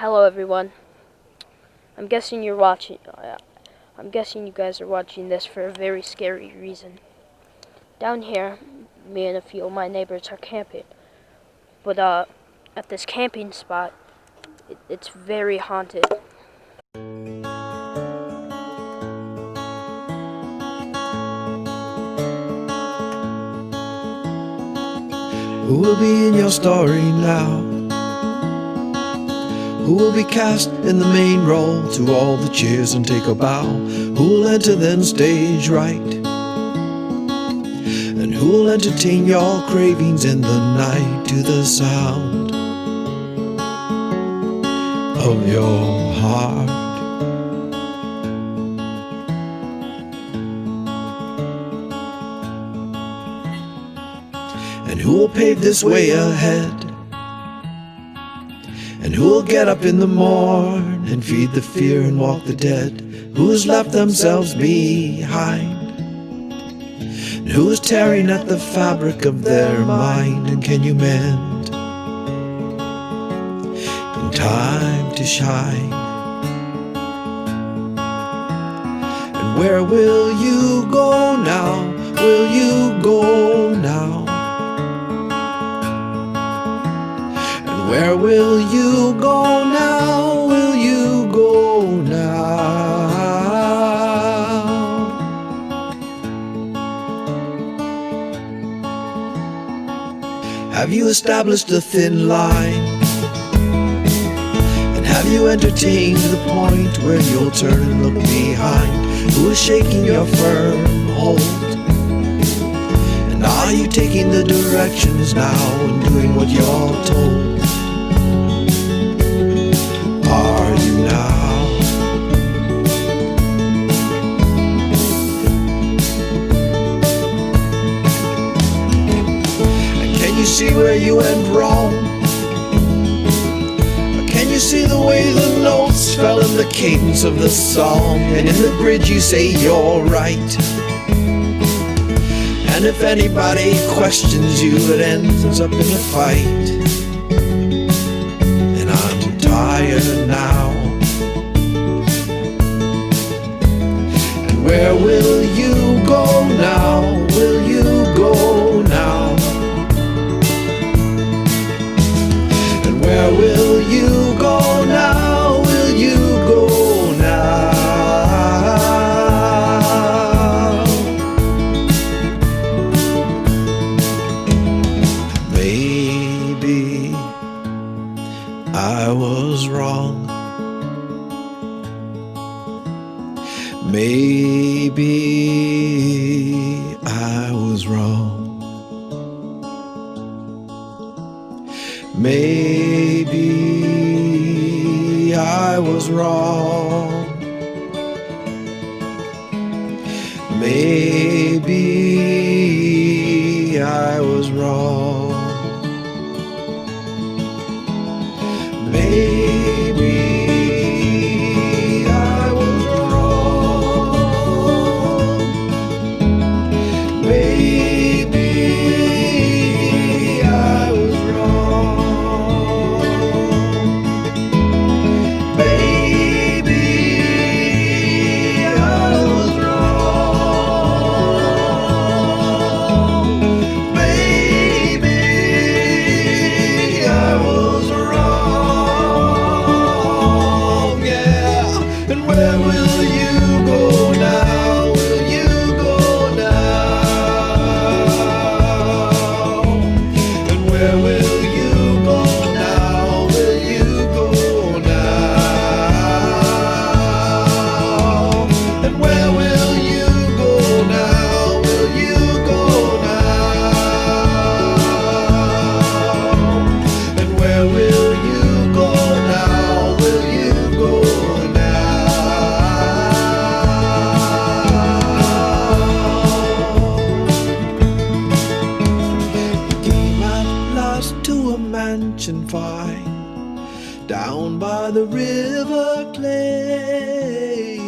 Hello everyone. I'm guessing you're watching. I'm guessing you guys are watching this for a very scary reason. Down here, me and a few of my neighbors are camping, but at this camping spot, it's very haunted. Who will be in your story now? Who will be cast in the main role to all the cheers and take a bow? Who will enter then stage right? And who will entertain your cravings in the night to the sound of your heart? And who will pave this way ahead? And who will get up in the morn and feed the fear and walk the dead? Who has left themselves behind? And who is tearing at the fabric of their mind? And can you mend in time to shine? And where will you go now? Will you go now? Where will you go now? Will you go now? Have you established a thin line? And have you entertained the point where you'll turn and look behind? Who is shaking your firm hold? And are you taking the directions now and doing what you're told? Are you now? And can you see where you went wrong? Or can you see the way the notes fell in the cadence of the song? And in the bridge you say you're right. And if anybody questions you, it ends up in a fight. And I'm tired now. And where will you go now? Will you go now? And where will you go now? Will you go now? Maybe I was wrong. Maybe I was wrong. Maybe I was wrong. Maybe I was wrong. Maybe I was wrong. Maybe I was wrong. Maybe I was wrong. Maybe I was wrong. And where will you go now? Will you go now? And where will you go now? Will you go now? And where will you go now? Will you go now? And where will you go now? Will you go to a mansion fine down by the river Clay?